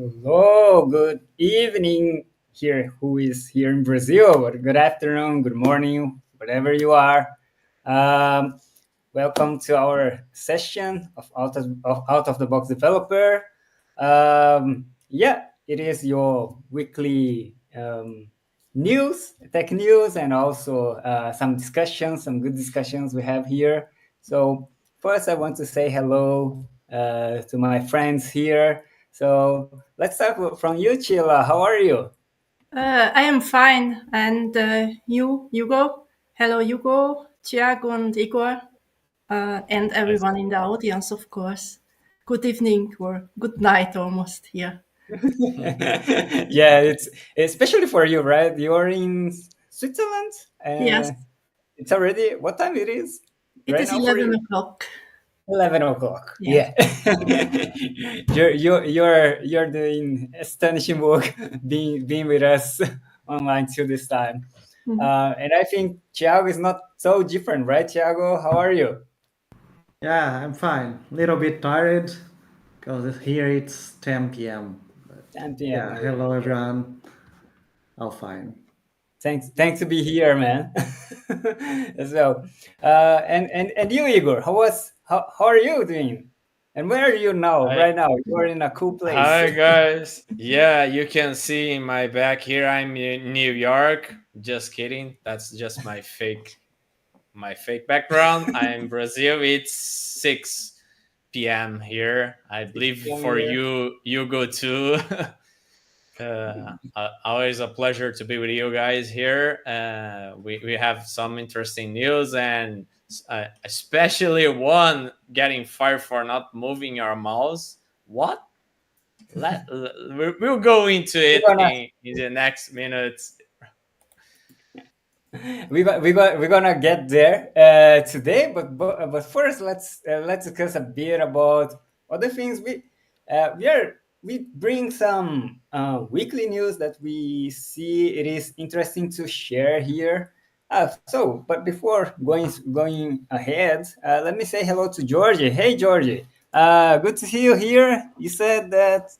Hello, good evening here. Who is here in Brazil? Or good afternoon, good morning, whatever you are. Um, Welcome to our session of Out of the Box Developer. Yeah, it is your weekly news, tech news, and also some discussions, some good discussions we have here. So, first, I want to say hello to my friends here. So, let's start from you, Chila. How are you? I am fine. And you, Hugo? Hello, Hugo, Tiago, and Igor, and Nice. everyone in the audience, of course. Good evening or good night almost here. Yeah, it's especially for you, right? You're in Switzerland. Yes, It's already what time it is it right is now for 11 you? o'clock. 11 o'clock. Yes. Yeah, you're doing astonishing work being with us online till this time. Mhm. And I think Thiago is not so different, right? Thiago, how are you? Yeah, I'm fine. Little bit tired because here it's 10 p.m. But 10 p.m. yeah, hello Yeah. everyone. All fine. Thanks to be here, man. So, and you, Igor, how are you doing? And where are you now? Hi, Right now, you're in a cool place. hi guys. Yeah, you can see in my back here. I'm in New York. Just kidding. That's just my fake background. I'm in Brazil. It's 6 p.m. here. I 6 believe p.m. for here. you go too. Always a pleasure to be with you guys here. We have some interesting news and especially one getting fired for not moving our mouse. What? We'll go into We're it gonna in the next minutes. we're gonna get there today, but first let's discuss a bit about other things. We bring some weekly news that we see it is interesting to share here. But before going ahead, let me say hello to Georgie. Hey, Georgie. Good to see you here. You said that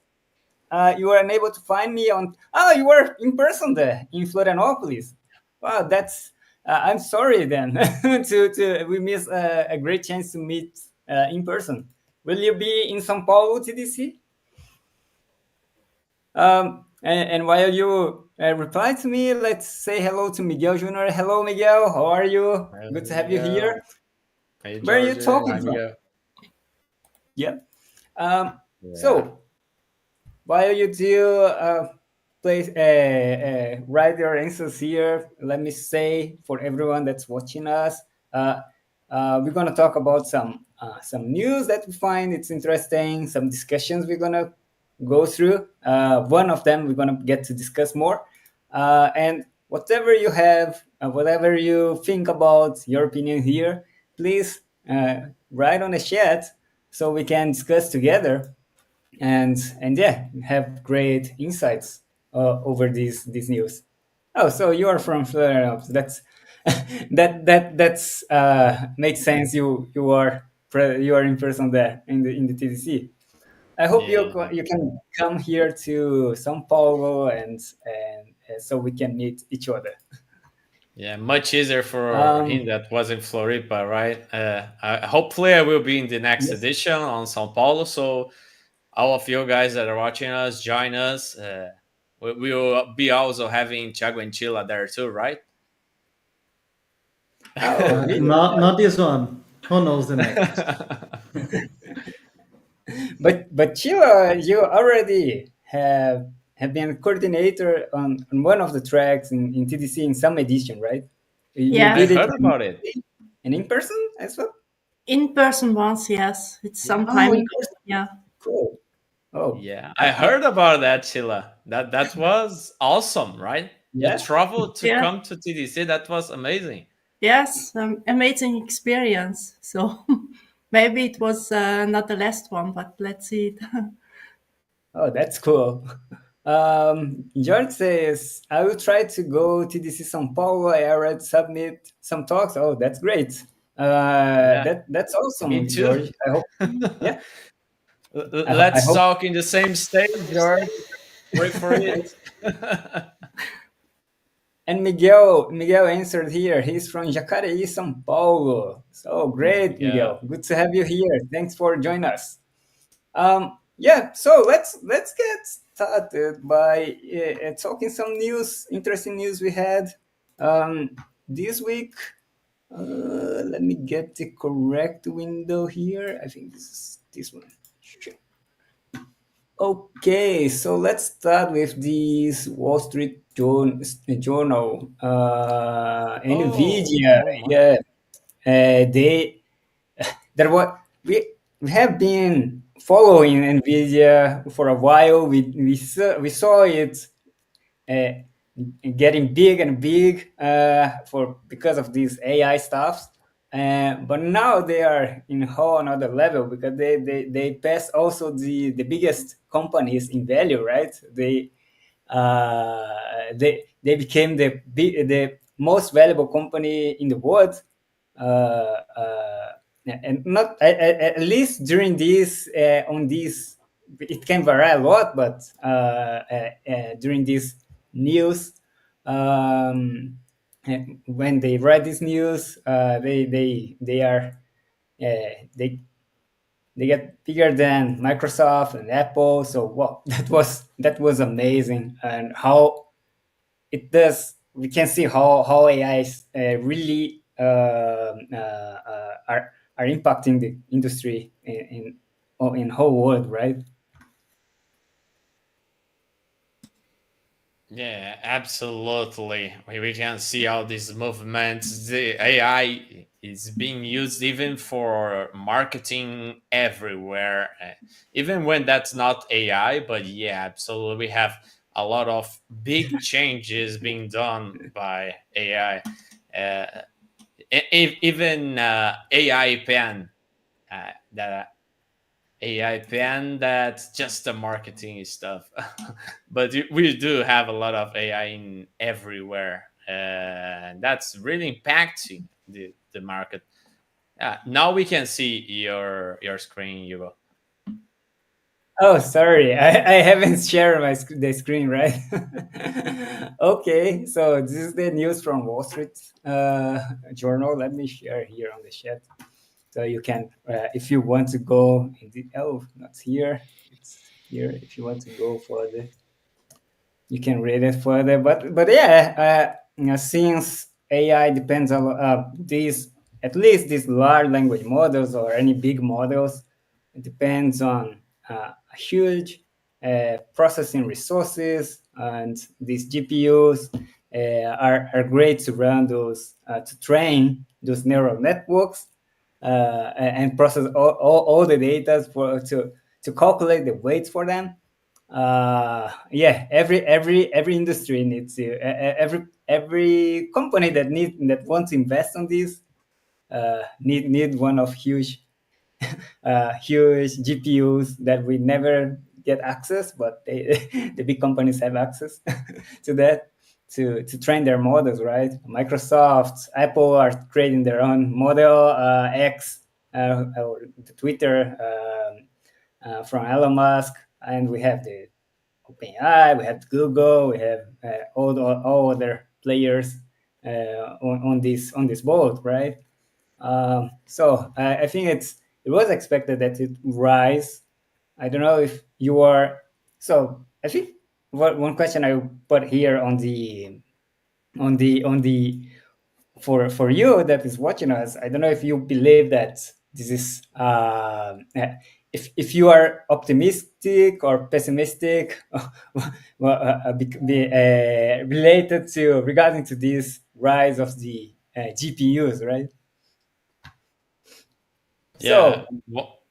you were unable to find me on. Oh, you were in person there in Florianopolis. Wow, that's. I'm sorry then. To we miss a great chance to meet in person. Will you be in São Paulo TDC? And while you reply to me, let's say hello to Miguel Junior. Hello, Miguel. How are you? Hi, Good to have you Miguel. here. Hey, Where are you George. talking Hi, from? Miguel. Yeah. Um, Yeah. so while you do please write your answers here, let me say for everyone that's watching us, uh, we're gonna talk about some news that we find it's interesting, some discussions we're gonna go through. One of them we're gonna get to discuss more, and whatever you have, whatever you think about your opinion here, please write on the chat so we can discuss together and yeah, have great insights over these news. Oh, so you are from Florida. That's that's makes sense. You are in person there in the TDC. I hope Yeah. you can come here to São Paulo and so we can meet each other. Yeah, much easier for him Um, that was in Floripa, right? Hopefully, I will be in the next yes. edition on Sao Paulo. So, all of you guys that are watching us, join us. We will be also having Thiago and Chila there too, right? Oh, really? Not this one. Who knows the next? But Chila, you already have been coordinator on one of the tracks in TDC in some edition, right? You I did Yes, it heard about it. in person as well. in person once, yes. It's some Oh, time in ago. person. Yeah. Cool. Oh, Yeah, I heard about that, Chila. That was awesome, right? You yeah. traveled to Yeah. come to TDC. That was amazing. Yes, amazing experience. So maybe it was not the last one, but let's see it. Oh, that's cool. George says, I will try to go TDC São Paulo. I already submit some talks. Oh, that's great. Yeah, That's me awesome, too. George. I hope. Yeah. I Let's hope. talk in the same stage, George. Wait for it. And Miguel answered here. He's from Jacareí, São Paulo. So great, Yeah. Miguel. Good to have you here. Thanks for joining us. Yeah, so let's get started by talking some news, interesting news we had this week. Let me get the correct window here. I think this is this one. Sure. Okay, so let's start with this Wall Street Journal. Oh, Nvidia, oh my. yeah, they there was we have been following Nvidia for a while. We saw it uh, getting big and big for because of these AI stuff. But now they are in a whole another level because they pass also the biggest companies in value, right? They became the most valuable company in the world, and not at least during this on this. It can vary a lot, but during this news, when they read this news, they are they they get bigger than Microsoft and Apple. So wow, that was amazing, and how it does. We can see how AI is really are impacting the industry in whole world, right? Yeah, absolutely. We can see all these movements. The AI is being used even for marketing everywhere, even when that's not AI. But yeah, absolutely. We have a lot of big changes being done by AI. Even AI pen, the AI pen, that's just the marketing stuff. But we do have a lot of AI in everywhere. That's really impacting the market. Now we can see your screen, Hugo. Oh, sorry, I haven't shared the screen, right? Okay, so this is the news from Wall Street Journal. Let me share here on the chat, so you can, if you want to go in the, oh, not here, it's here. If you want to go further, you can read it further. But yeah, since AI depends on these, at least these large language models or any big models, it depends on huge processing resources, and these GPUs are great to run those to train those neural networks and process all the data for to calculate the weights for them. Yeah, every industry needs to every company that wants to invest on this need one of huge GPUs that we never get access, but the big companies have access to that to train their models, right? Microsoft, Apple are creating their own model, X, or the Twitter from Elon Musk, and we have the OpenAI, we have Google, we have all other players on this boat, right? So I think it was expected that it rise. I don't know if you are. So I think one question I put here on the for you that is watching us. I don't know if you believe that this is if you are optimistic or pessimistic well, related to regarding to this rise of the GPUs, right? Yeah, So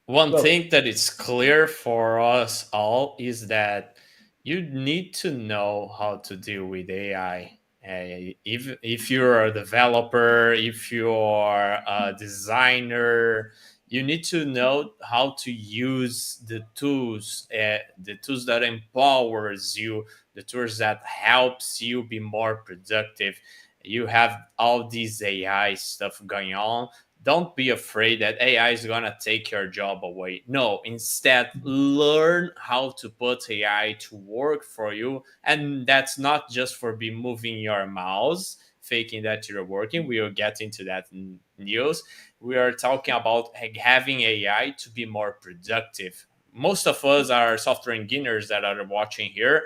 one well, thing that is clear for us all is that you need to know how to deal with AI. If you're a developer, if you're a designer, you need to know how to use the tools that empowers you, the tools that helps you be more productive. You have all these AI stuff going on, don't be afraid that AI is gonna take your job away. No, instead, learn how to put AI to work for you, and that's not just for be moving your mouse, faking that you're working. We will get into that in news. We are talking about having AI to be more productive. Most of us are software engineers that are watching here.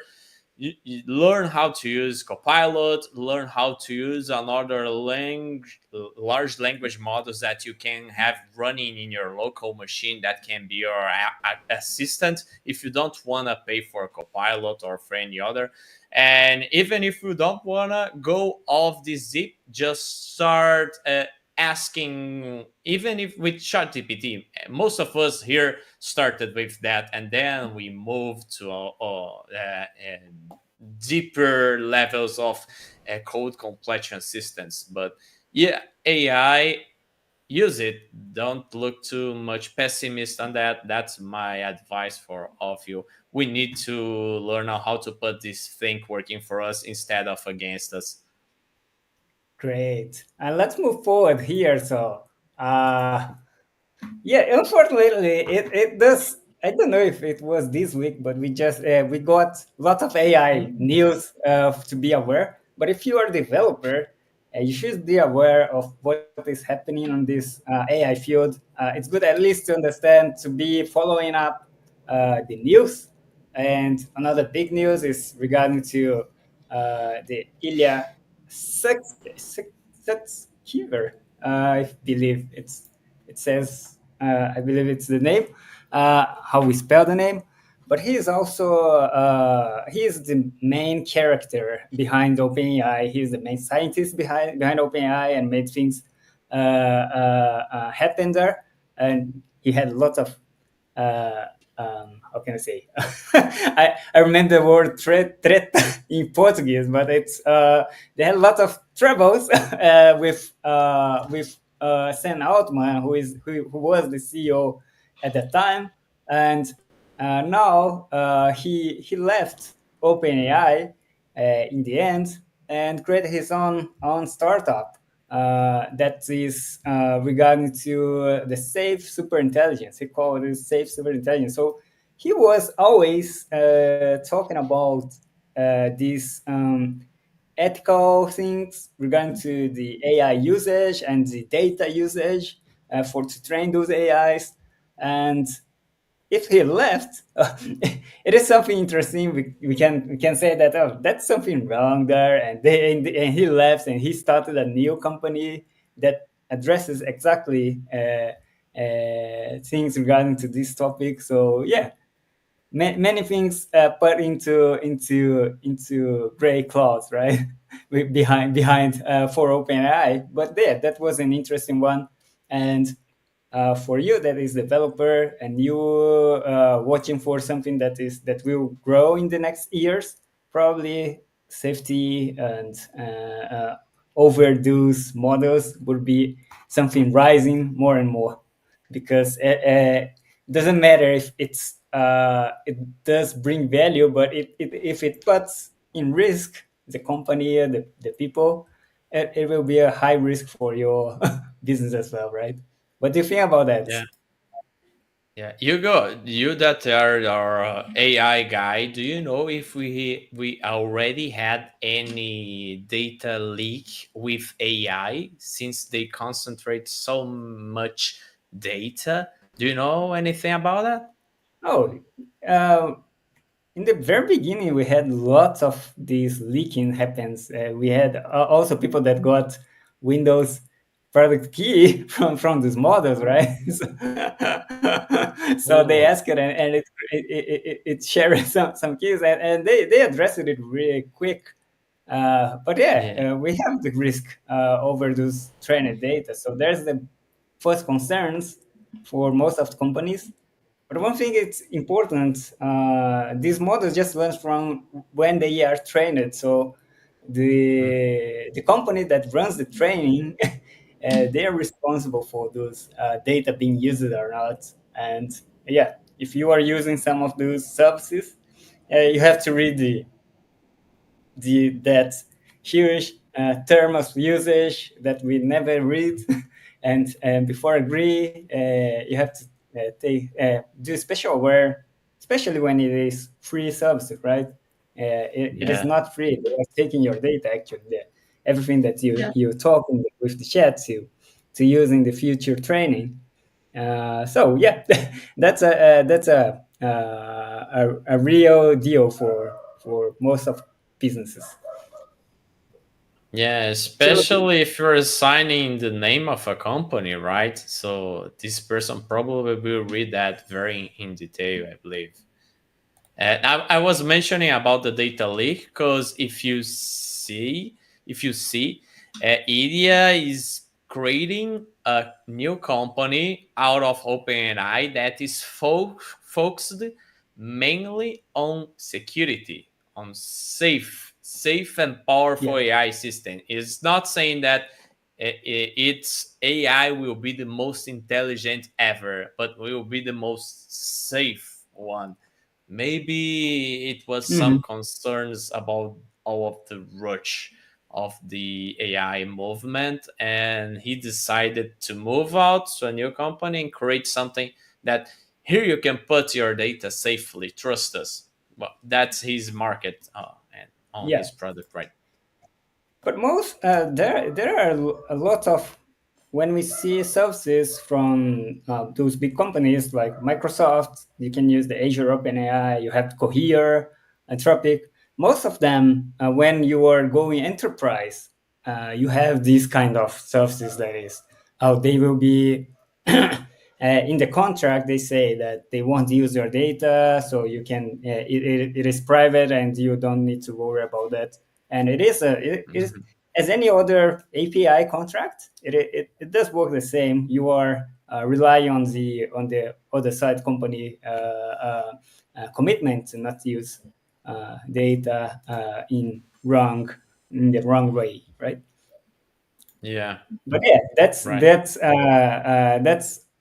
You learn how to use Copilot, learn how to use another large language models that you can have running in your local machine that can be your assistant if you don't want to pay for Copilot or for any other. And even if you don't want to go off the zip, just start asking, even if with ChatGPT. Most of us here started with that, and then we moved to deeper levels of code completion systems. But yeah, AI, use it. Don't look too much pessimist on that. That's my advice for all of you. We need to learn how to put this thing working for us instead of against us. Great. And let's move forward here. So, yeah, unfortunately, it does. I don't know if it was this week, but we got lots of AI news to be aware. But if you are a developer, you should be aware of what is happening on this AI field. It's good at least to understand, to be following up the news. And another big news is regarding to the Ilya Sutskever. I believe it says, I believe it's the name, how we spell the name. But he is also he is the main character behind OpenAI. He's the main scientist behind OpenAI and made things happen there. And he had lots of how can I say? I remember the word threat in Portuguese, but it's they had a lot of troubles with Sam Altman, who was the CEO at the time, and now he left OpenAI in the end and created his own startup that is regarding to the safe superintelligence. He called it safe superintelligence. So he was always talking about these ethical things regarding to the AI usage and the data usage for to train those AIs. And if he left, it is something interesting. We can say that, oh, that's something wrong there, and he left and he started a new company that addresses exactly things regarding to this topic. So yeah, many things put into gray clouds, right? behind for OpenAI. But yeah, that was an interesting one, and for you that is developer and you watching for something that will grow in the next years, probably safety and overdose models would be something rising more and more, because it doesn't matter if it does bring value, but if it puts in risk the company, the people, it will be a high risk for your business as well, right? What do you think about that? Yeah. Yeah, you go. You that are our AI guy. Do you know if we already had any data leak with AI since they concentrate so much data? Do you know anything about that? Oh, uh, in the very beginning, we had lots of these leaking happens. We had also people that got Windows product key from these models, right? So they Oh, asked it, and it shared some keys, and they addressed it really quick. But yeah, yeah, we have the risk over those trained data. So there's the first concerns for most of the companies. But one thing it's important, these models just learn from when they are trained. So mm, the company that runs the training, they are responsible for those data being used or not. And yeah, if you are using some of those services, you have to read the that huge term of usage that we never read. and before agree, you have to take do special aware, especially when it is free service, right? It is Yeah. not free. They are taking your data actually. Everything that Yeah. you talk with the chat to use in the future training. So yeah, that's a real deal for most of businesses. Yeah, So especially if you're assigning the name of a company, right? So this person probably will read that very in detail, I believe. I was mentioning about the data leak because if you see, Idia is creating a new company out of OpenAI that is focused mainly on security, on safe and yeah, powerful AI system. It's not saying that its AI will be the most intelligent ever, but will be the most safe one. Maybe it was some mhm, concerns about all of the rush of the AI movement, and he decided to move out to a new company and create something that here you can put your data safely. Trust us. Well, that's his market and on yeah. his product, right? But most there are a lot of when we see services from those big companies like Microsoft, you can use the Azure OpenAI. You have Cohere, Anthropic. Most of them, when you are going enterprise, you have these kind of services. That is, how they will be. In the contract, they say that they won't use your data, so you can. It is private, and you don't need to worry about that. And it is Mhm. as any other API contract. It does work the same. You are relying on the other side company commitment to not use data in the wrong way, right? Yeah, But yeah, right. that's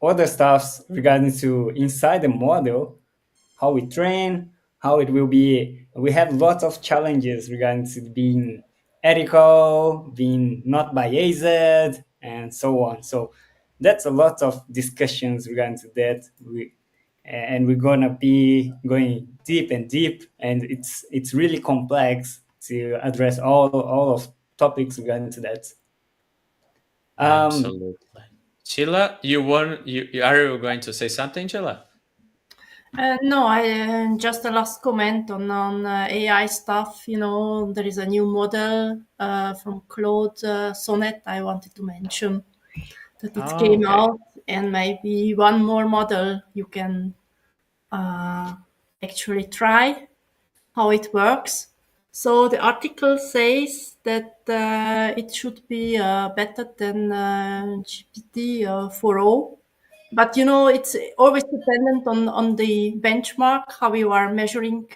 other stuffs regarding to inside the model, how we train, how it will be. We have lots of challenges regarding to being ethical, being not biased, and so on. So that's a lot of discussions regarding to that. And we're gonna be going deep and deep, and it's really complex to address all of topics regarding to that. Um, Absolutely. Chila, are you going to say something, Chila? No, I just a last comment on AI stuff. You know, there is a new model from Claude Sonnet I wanted to mention that it Oh, came okay. out, and maybe one more model you can uh, actually try how it works. So the article says that it should be better than GPT 4.0. But you know, it's always dependent on the benchmark, how you are measuring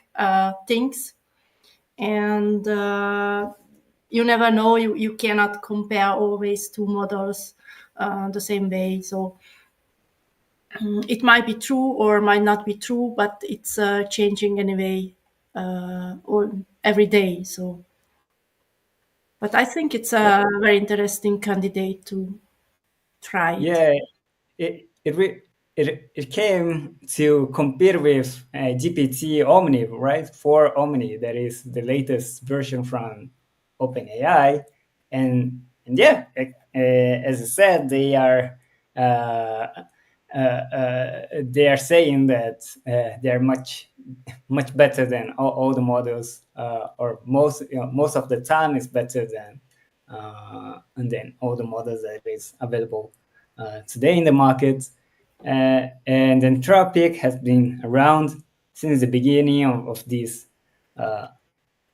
things. And you never know, you cannot compare always two models the same way. So it might be true or might not be true, but it's changing anyway or every day. So, but I think it's a very interesting candidate to try it. yeah, it came to compete with GPT Omni, right? For Omni, that is the latest version from OpenAI, and yeah, as I said, they are saying that they are much better than all the models, or most of the time is better than and then all the models that is available today in the market. And Anthropic has been around since the beginning of these uh,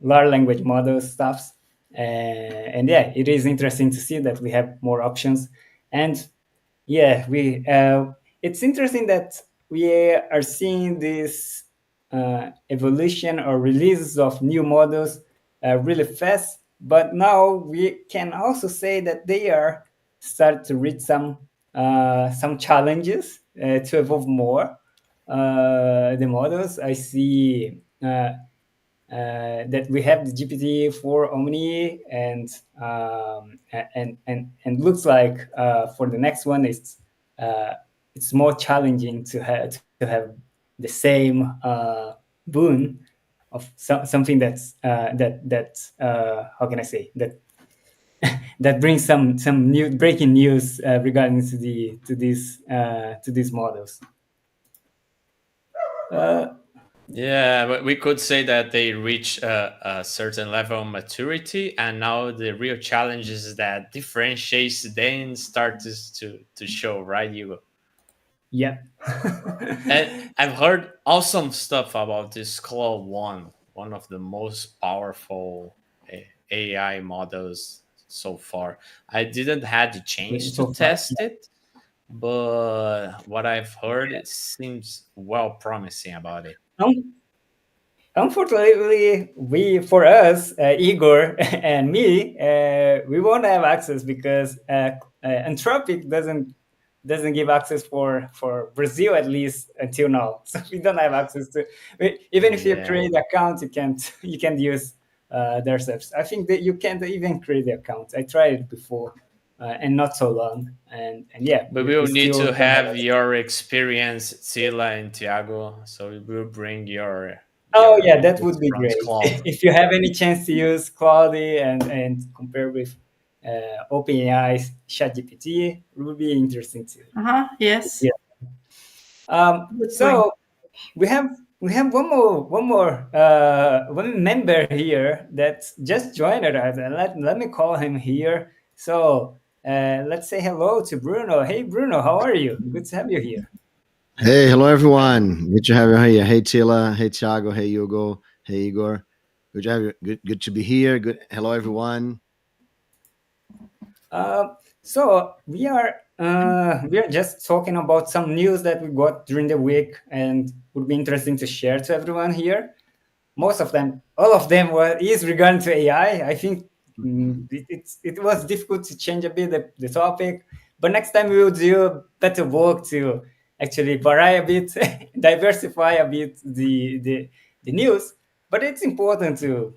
large language model stuffs. And yeah, it is interesting to see that we have more options. And yeah, we it's interesting that we are seeing this evolution or releases of new models really fast. But now we can also say that they are start to reach some challenges to evolve more. The models I see. that we have the GPT for Omni, and looks like for the next one it's more challenging to have the same boon of something that how can I say that that brings some new breaking news regarding to these models. Uh, Yeah, but we could say that they reach a certain level of maturity, and now the real challenge is that differentiates then start to show, right, Hugo? yeah. And I've heard awesome stuff about this Claw one of the most powerful AI models so far. I didn't had the chance to So far, test it, but what I've heard, it seems well promising about it. yeah. Unfortunately, we for us, Igor and me, we won't have access because Anthropic doesn't give access for Brazil at least until now. So we don't have access to. Even if you Yeah, create the account, you can't use their service. I think that you can't even create the account. I tried it before, and not so long, and yeah, but we we'll need still to don't have have access. your experience, Sila and Tiago. So we will bring Oh your yeah, that inputs would be from great. Claude. If you have any chance to use Claude and compare with OpenAI's ChatGPT, it would be interesting to Yes. hear. Good point. So we have one more one member here that just joined us. And let me call him here. So let's say hello to Bruno. Hey Bruno, how are you? Good to have you here. Hey, hello everyone. Good to have you here. Hey Tila, hey Thiago, hey Hugo, hey Igor. Good to have you. Good to be here. Good. Hello everyone. So we are just talking about some news that we got during the week and would be interesting to share to everyone here. Most of them, all of them were is regarding to AI. I think it was difficult to change a bit the topic, but next time we will do better work to actually vary a bit, diversify a bit the news. But it's important to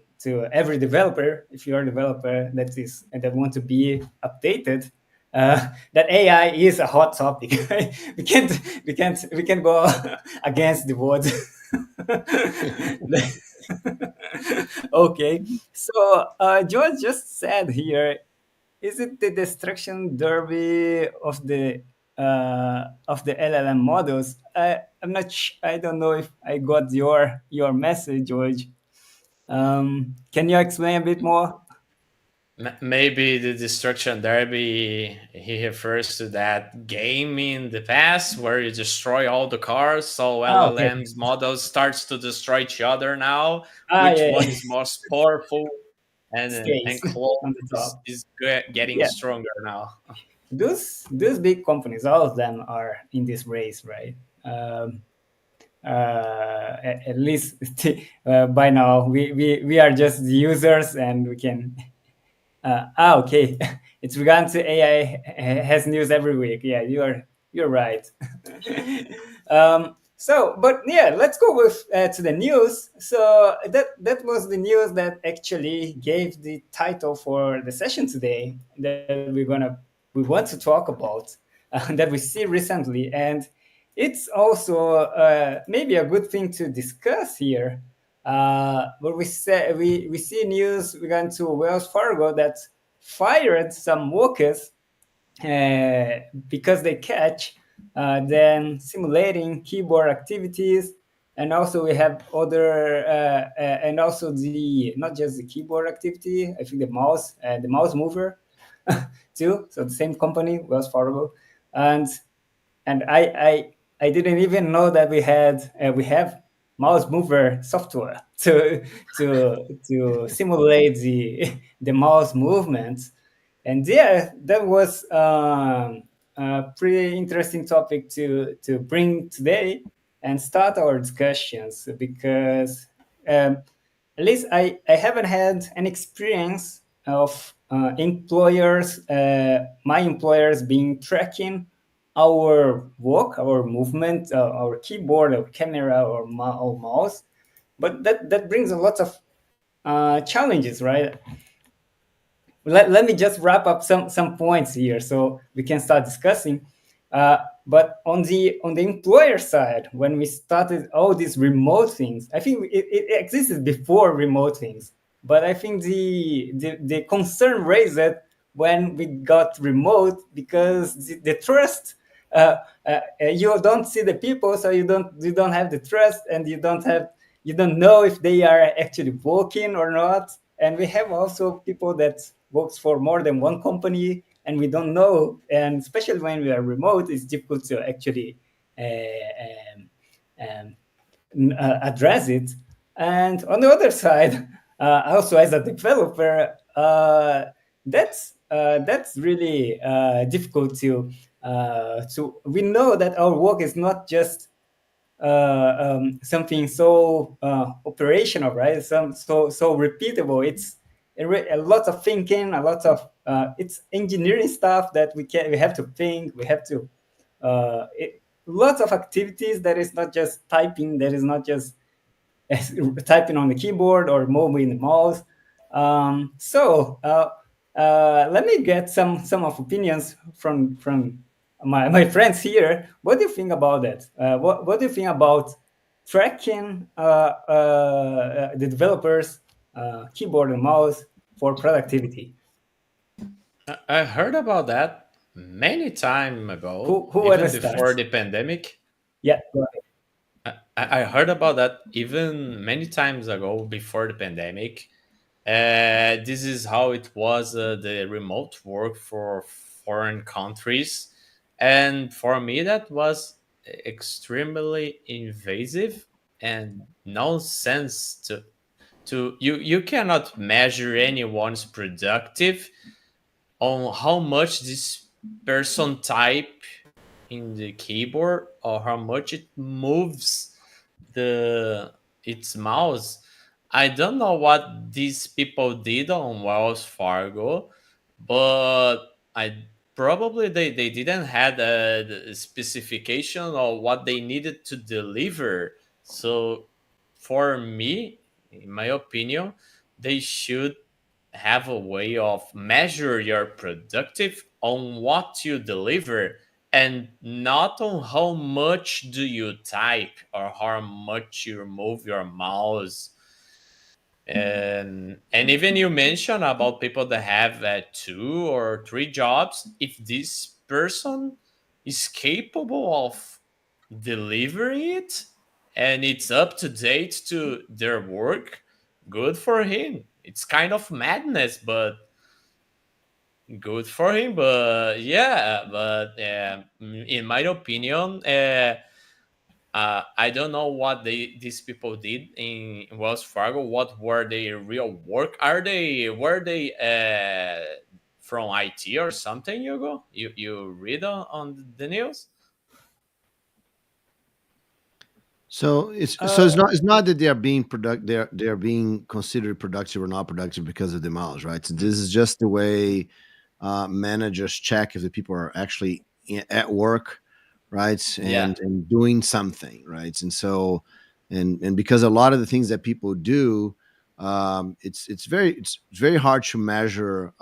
every developer, if you're a developer that is and that want to be updated, that AI is a hot topic. We can't go against the world. Okay, so George just said here, is it the destruction derby of the LLM models? I'm not. I don't know if I got your message, George. Can you explain a bit more? Maybe the Destruction Derby, he refers to that game in the past where you destroy all the cars, so Ah, okay. LLM's models starts to destroy each other now. Ah, Which yeah, one yeah. is most powerful? Scales And Claude on the top. is getting Yeah, stronger now. those big companies, all of them are in this race, right? At least by now we are just the users and we can okay. It's regarding to AI has news every week. Yeah, you're right. So, but yeah, let's go with to the news. So that was the news that actually gave the title for the session today that we want to talk about that we see recently, and it's also maybe a good thing to discuss here. But we see news regarding to Wells Fargo that fired some workers because they catch then simulating keyboard activities, and also we have other and also the not just the keyboard activity. I think the mouse mover too. So the same company, Wells Fargo, and I didn't even know that we have mouse mover software to simulate the mouse movements. And yeah, that was a pretty interesting topic to bring today and start our discussions because at least I haven't had an experience of my employers being tracking our work, our movement, our keyboard, our camera, or mouse. but that brings a lot of challenges, right? Let me just wrap up some points here so we can start discussing. But on the employer side, when we started all these remote things, I think it existed before remote things. But I think the concern raised that when we got remote, because the trust, you don't see the people, so you don't have the trust, and you don't know if they are actually working or not. And we have also people that works for more than one company, and we don't know. And especially when we are remote, it's difficult to actually um, address it. And on the other side, also as a developer, that's really difficult to. We know that our work is not just something so operational, right? So repeatable. It's a lot of thinking, a lot of it's engineering stuff that we have to think, we have to lots of activities that is not just typing, that is not just typing on the keyboard or moving the mouse. Let me get some of opinions from my friends here. What do you think about that? What do you think about tracking the developers' keyboard and mouse for productivity? I heard about that many time ago, Who want to even start? before the pandemic. Yeah, go ahead. I heard about that even many times ago before the pandemic. This is how it was, the remote work for foreign countries. And for me, that was extremely invasive and nonsense to you cannot measure anyone's productive on how much this person type in the keyboard or how much it moves the its mouse. I don't know what these people did on Wells Fargo, but I probably they didn't had a specification of what they needed to deliver. So for me, in my opinion, they should have a way of measure your productive on what you deliver and not on how much do you type or how much you move your mouse. And even you mentioned about people that have two or three jobs. If this person is capable of delivering it and it's up to date to their work, good for him. It's kind of madness, but good for him. But yeah, but in my opinion, I don't know what these people did in Wells Fargo. What were their real work? Were they from IT or something? You read on the news? So it's not that they are being they're being considered productive or not productive because of the miles, right? So this is just the way managers check if the people are actually at work, right, Yeah. and doing something, right. And so and because a lot of the things that people do, it's very hard to measure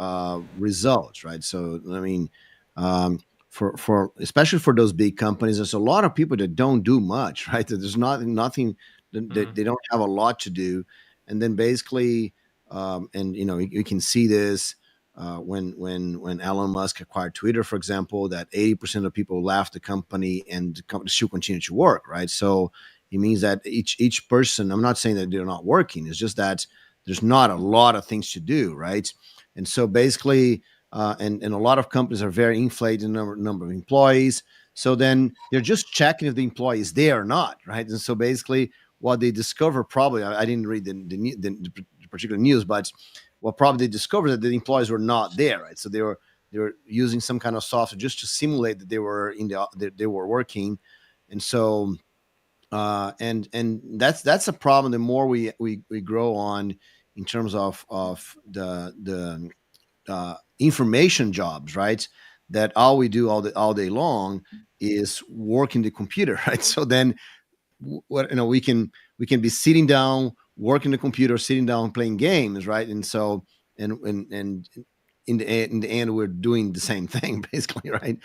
results, right. So I mean, um, for especially for those big companies, there's a lot of people that don't do much, right. That there's nothing that Mhm. they don't have a lot to do, and then basically, and you can see this when Elon Musk acquired Twitter, for example, that 80% of people left the company and the company still continue to work, right? So it means that each person, I'm not saying that they're not working, it's just that there's not a lot of things to do, right? And so basically, and a lot of companies are very inflated in number of employees. So then they're just checking if the employee is there or not, right? And so basically, what they discover probably, I didn't read the particular news, but well, probably they discovered that the employees were not there, right? So they were using some kind of software just to simulate that they were they were working, and so and that's a problem. The more we grow on in terms of the information jobs, right? That all we do all day long is working the computer, right? So then what we can we can be sitting down, working the computer, sitting down, playing games, right? And so, and in the end, we're doing the same thing basically, right?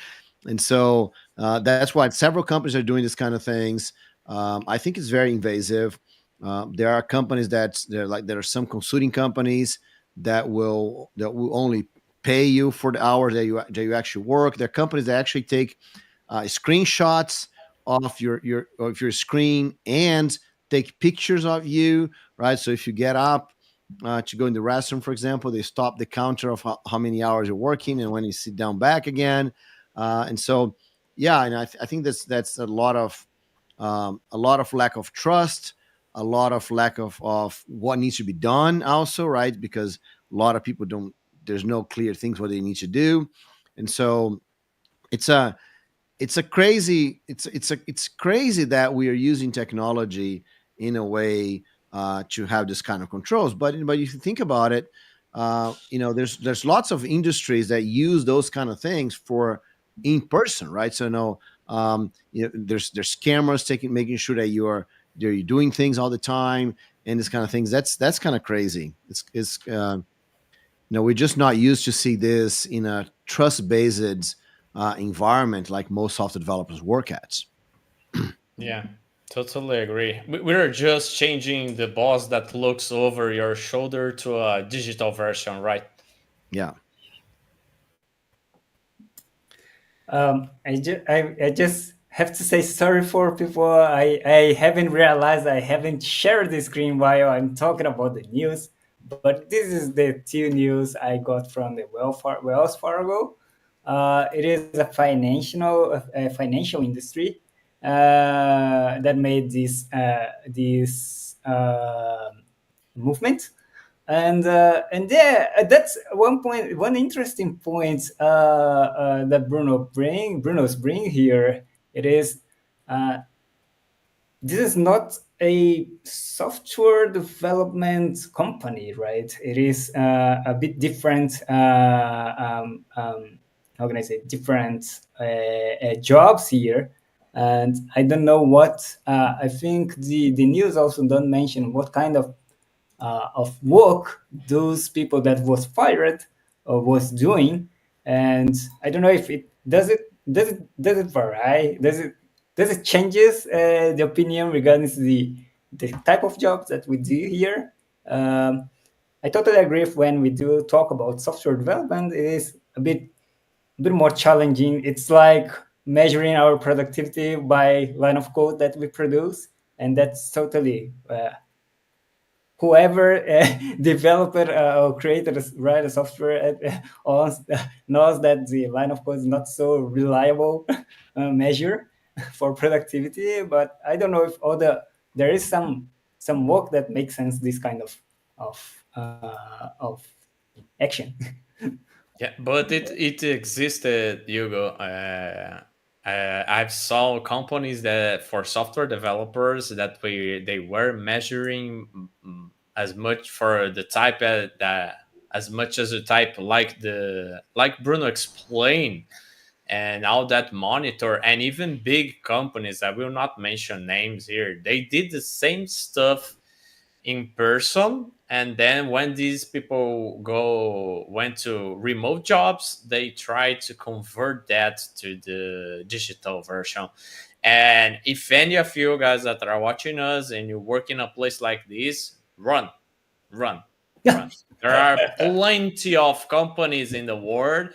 And so that's why several companies are doing this kind of things. I think it's very invasive. There are companies there are some consulting companies that will only pay you for the hours that you actually work. There are companies that actually take screenshots of your screen and take pictures of you, right? So if you get up to go in the restroom, for example, they stop the counter of how many hours you're working, and when you sit down back again, and so yeah, and I think that's a lot of lack of trust, a lot of lack of what needs to be done, also, right? Because a lot of people don't. There's no clear things what they need to do, and so it's a it's crazy that we are using technology in a way to have this kind of controls. But if you think about it, there's lots of industries that use those kind of things for in person, right? So no, there's cameras making sure that you're doing things all the time and this kind of things. That's kind of crazy. We're just not used to see this in a trust-based environment like most software developers work at. Yeah, totally agree. We're just changing the boss that looks over your shoulder to a digital version, right? Yeah. I just have to say sorry for people. I haven't realized I haven't shared the screen while I'm talking about the news. But this is the two news I got from the Wells Fargo. It is a financial industry that made this movement. And yeah, that's one interesting point that Bruno's bring here. It is this is not a software development company, right? It is a bit different. How can I say different jobs here? And I don't know what. I think the news also don't mention what kind of work those people that was fired was doing. And I don't know if it does it vary, does it changes the opinion regarding the type of jobs that we do here. I totally agree if when we do talk about software development, it is a bit more challenging. It's like measuring our productivity by line of code that we produce, and that's totally whoever developer or creator write a software knows that the line of code is not so reliable measure for productivity. But I don't know if there is some work that makes sense this kind of action. Yeah, but it existed, Hugo. I've saw companies that for software developers that they were measuring as much for the type that as much as the type like Bruno explained, and all that monitor, and even big companies, I will not mention names here, they did the same stuff in person, and then when these people went to remote jobs, they try to convert that to the digital version. And if any of you guys that are watching us and you work in a place like this, run run. There are plenty of companies in the world,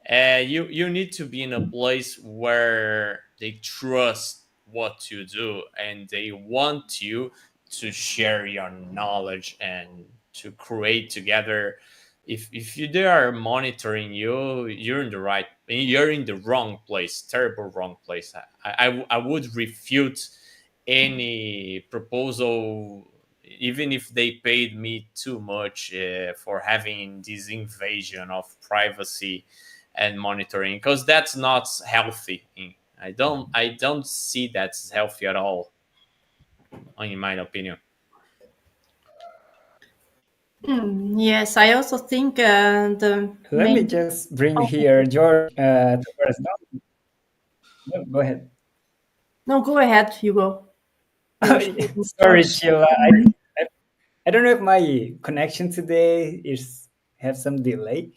and you need to be in a place where they trust what you do and they want you to share your knowledge and to create together. If they are monitoring you, you're in the wrong place, terrible wrong place. I would refute any proposal, even if they paid me too much for having this invasion of privacy and monitoring, because that's not healthy. I don't see that's healthy at all, in my opinion. Yes, I also think the Let me main. just bring Oh, here George Tavares. No, go ahead. no, go ahead, Hugo. You shouldn't Sorry, search. Sheila. I I don't know if my connection today is have some delay,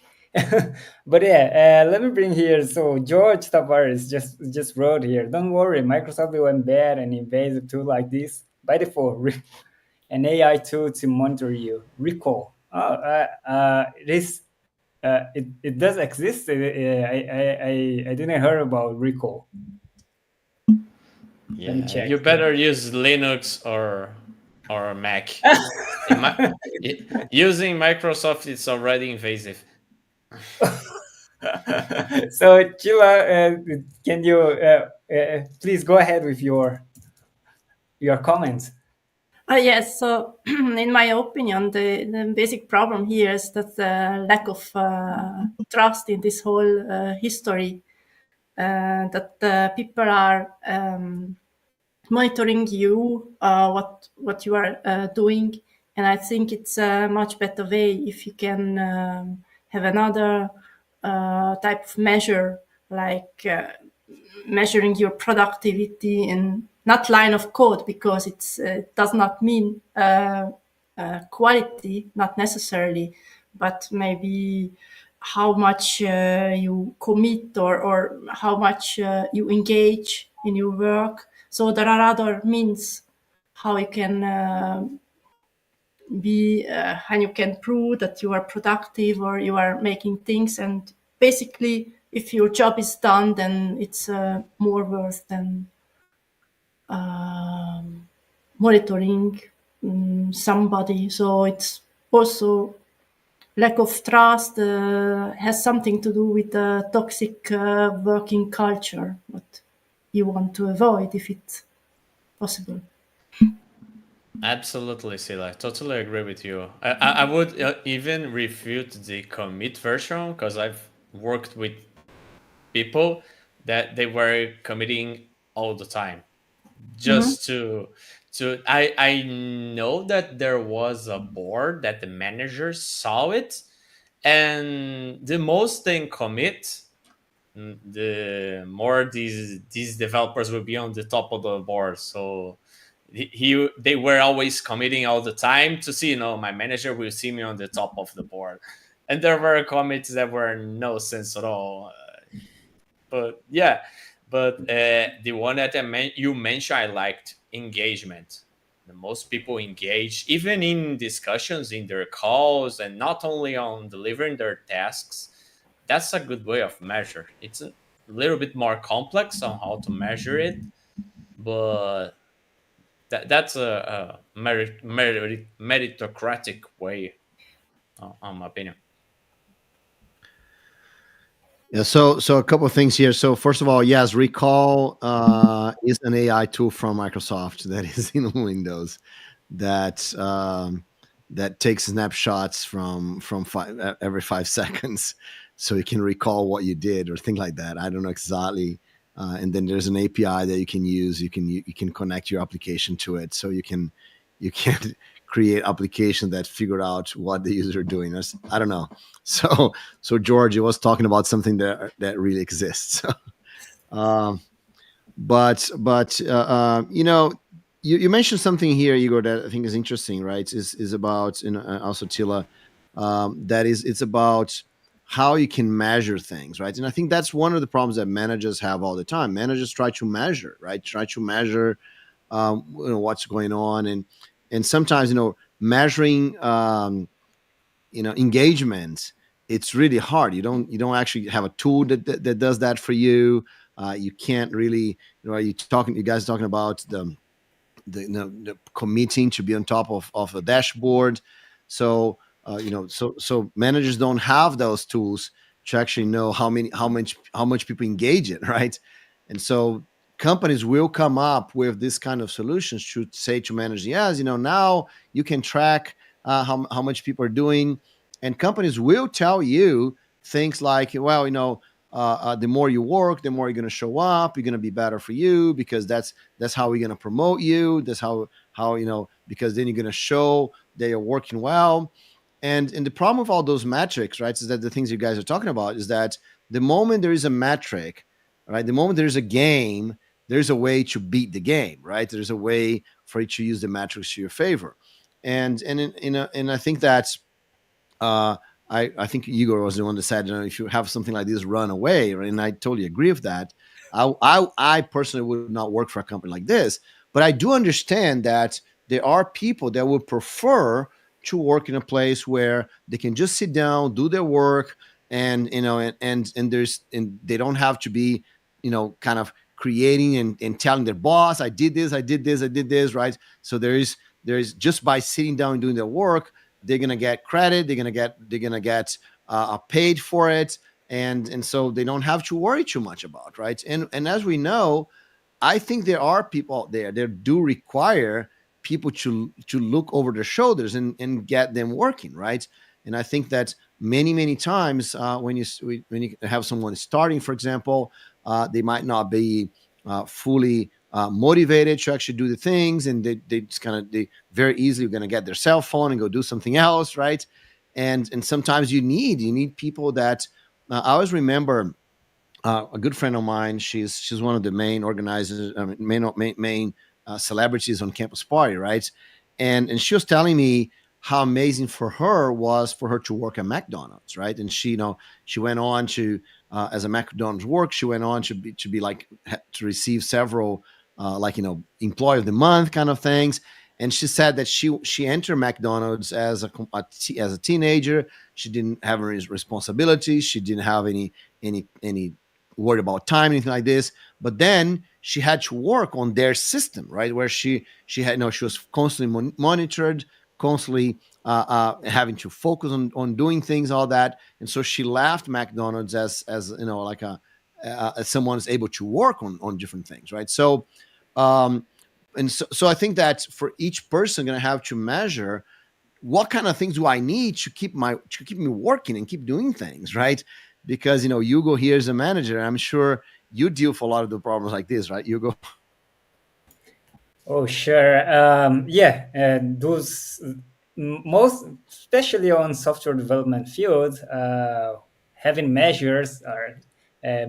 but yeah, let me bring here. So George Tavares just wrote here. Don't worry, Microsoft will embed an invasive tool like this by default. An AI tool to monitor you. Recall. Oh, it is. It does exist. I didn't hear about recall. Let me Yeah, check. you better use Linux or Mac. In my, using Microsoft is already invasive. So Chila, can you please go ahead with your comments? Yes, so in my opinion, the basic problem here is that the lack of trust in this whole history, that people are monitoring you, what you are doing, and I think it's a much better way if you can have another type of measure, like measuring your productivity in not line of code, because it does not mean quality, not necessarily, but maybe how much you commit, or how much you engage in your work. So there are other means how you can be and you can prove that you are productive or you are making things. And basically, if your job is done, then it's more worth than monitoring somebody. So it's also lack of trust, has something to do with the toxic working culture, what you want to avoid if it's possible. Absolutely, Sila. I totally agree with you. I would even refute the commit version because I've worked with people that they were committing all the time Mhm. just to I know that there was a board that the manager saw it, and the most they commit, the more these developers will be on the top of the board. So they were always committing all the time to see, my manager will see me on the top of the board, and there were commits that were no sense at all. But yeah, but the one that you mentioned, I liked engagement. The most people engage, even in discussions, in their calls, and not only on delivering their tasks. That's a good way of measure. It's a little bit more complex on how to measure it, but that's a meritocratic way, on my opinion. Yeah, so a couple of things here. So first of all, yes, Recall is an AI tool from Microsoft that is in Windows that that takes snapshots from every 5 seconds, so you can recall what you did or things like that. I don't know exactly. And then there's an API that you can use. You can connect your application to it, so you can create application that figure out what the user are doing. I don't know. So George was talking about something that really exists. um, but you mentioned something here, Igor, that I think is interesting, right? Is about, also Tila, that is, it's about how you can measure things, right? And I think that's one of the problems that managers have all the time. Managers try to measure, right? Try to measure what's going on, and sometimes measuring engagement, it's really hard. You don't actually have a tool that does that for you. You can't really, you guys are talking about the committing to be on top of a dashboard. So so managers don't have those tools to actually know how much people engage it, right? And so companies will come up with this kind of solutions to say to managers, yes, now you can track how much people are doing, and companies will tell you things like, well, the more you work, the more you're going to show up, you're going to be better for you, because that's how we're going to promote you. That's how because then you're going to show that you're working well. And the problem with all those metrics, right, is that the things you guys are talking about is that the moment there is a metric, right, the moment there is a game, there's a way to beat the game, right? There's a way for you to use the metrics to your favor. And I think that's uh, I think Igor was the one that said, you know, if you have something like this, run away. Right? And I totally agree with that. I personally would not work for a company like this, but I do understand that there are people that would prefer to work in a place where they can just sit down, do their work, and and they don't have to be, kind of creating and telling their boss, I did this, I did this, I did this, right? So there is just by sitting down and doing their work, they're gonna get credit, they're gonna get paid for it, and so they don't have to worry too much about, right? And as we know, I think there are people out there that do require people to look over their shoulders and get them working, right? And I think that many times when you have someone starting, for example, they might not be fully motivated to actually do the things, and they just kind of they very easily going to get their cell phone and go do something else, right? And sometimes you need people that I always remember a good friend of mine. She's one of the main organizers, main celebrities on Campus Party, right? And she was telling me how amazing for her was for her to work at McDonald's, right? And she went on to as a McDonald's work, she went on to be like to receive several like employee of the month kind of things. And she said that she entered McDonald's as a teenager. She didn't have any responsibilities. She didn't have any worried about time, anything like this. But then she had to work on their system, right? Where she had, she was constantly monitored, constantly having to focus on doing things, all that. And so she left McDonald's as like as someone is able to work on different things, right? So, um, and so I think that for each person, going to have to measure what kind of things do I need to keep me working and keep doing things, right? Because Hugo here is a manager. I'm sure you deal with a lot of the problems like this, right, Hugo? Oh, sure. Yeah, those most, especially on software development field, having measures or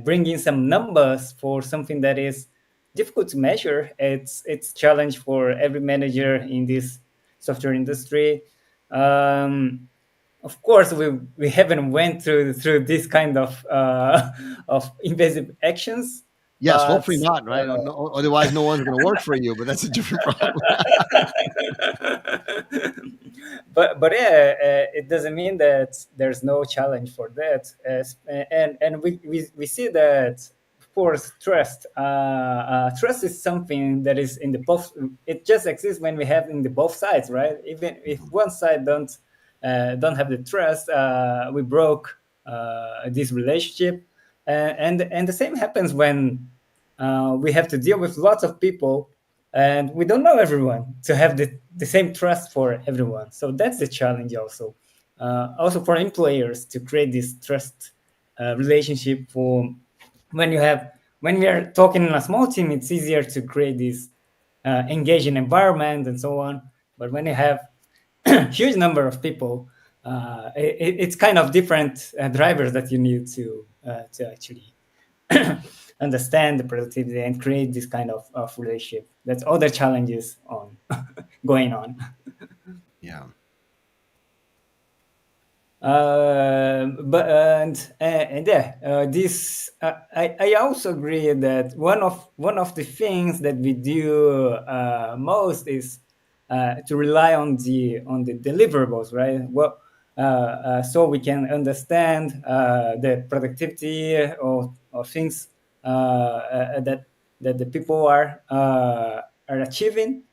bringing some numbers for something that is difficult to measure. It's challenge for every manager in this software industry. Of course, we haven't went through this kind of invasive actions, Yes, but hopefully not, right? No, otherwise, no one's going to work for you. But that's a different problem. but yeah, it doesn't mean that there's no challenge for that. And we see that, of course, trust is something that is in the both. It just exists when we have in the both sides, right? Even if one side don't have the trust, we broke this relationship. And the same happens when we have to deal with lots of people, and we don't know everyone to have the same trust for everyone. So that's the challenge also. Also for employers to create this trust relationship. For when we are talking in a small team, it's easier to create this engaging environment and so on. But when you have huge number of people, it's kind of different drivers that you need to actually understand the productivity and create this kind of relationship. That's other challenges on going on. Yeah. But and yeah, this I also agree that one of the things that we do most is to rely on the deliverables, right? Well, so we can understand the productivity or things that the people are achieving.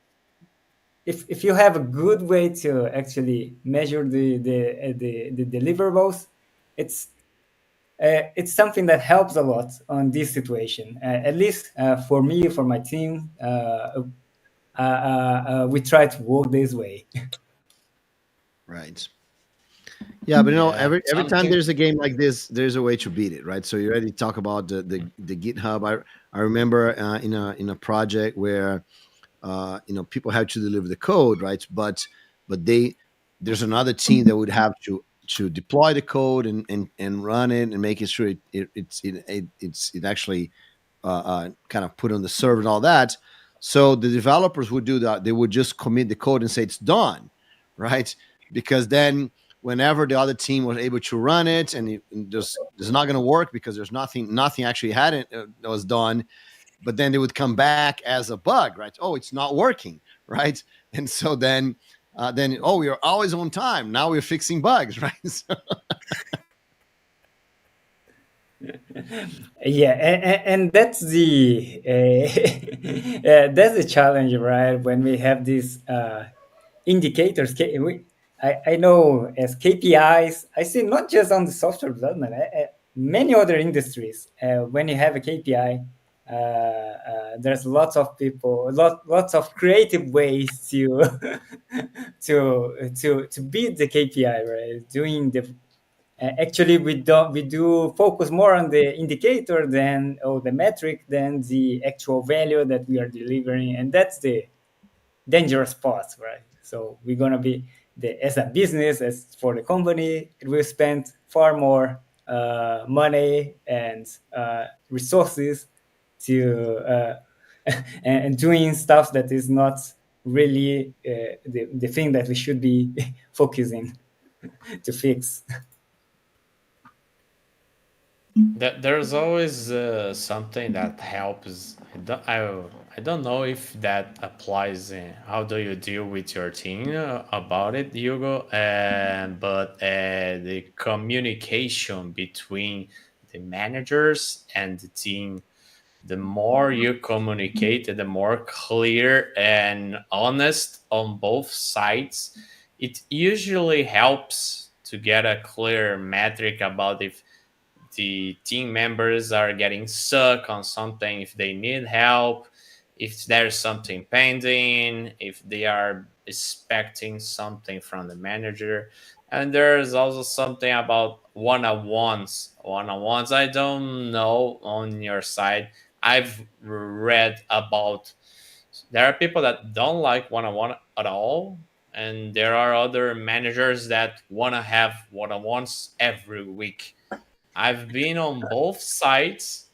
If you have a good way to actually measure the deliverables, it's it's something that helps a lot on this situation. At least for me, for my team, we try to work this way. Right. Yeah, but Yeah, every time something. there's a game like this, there's a way to beat it, right? So you already talk about the GitHub. I remember in a project where people have to deliver the code, right? But there's another team that would have to deploy the code and run it and making sure it actually kind of put on the server and all that. So the developers would do that. They would just commit the code and say it's done, right? Because then whenever the other team was able to run it, and it just it's not going to work because there's nothing actually had it that was done. But then they would come back as a bug, right? Oh, it's not working, right? And so then oh, we are always on time. Now we're fixing bugs, right? So, Yeah, and that's the that's the challenge, right? When we have these indicators, I know as KPIs, I see not just on the software development, many other industries. When you have a KPI, there's lots of people, lots of creative ways to to beat the KPI, right? Doing the actually we do focus more on the indicator than or the metric than the actual value that we are delivering, and that's the dangerous part, right? So we're gonna be as a business, as for the company, it will spend far more money and resources to and doing stuff that is not really the thing that we should be focusing to fix. There's always something that helps. I don't know if that applies. How do you deal with your team about it, Hugo? But the communication between the managers and the team, the more you communicate, the more clear and honest on both sides, it usually helps to get a clear metric about if the team members are getting stuck on something, if they need help, if there's something pending, if they are expecting something from the manager. And there's also something about one-on-ones. One-on-ones, I don't know on your side. I've read about there are people that don't like one-on-one at all, and there are other managers that want to have one-on-ones every week. I've been on both sides.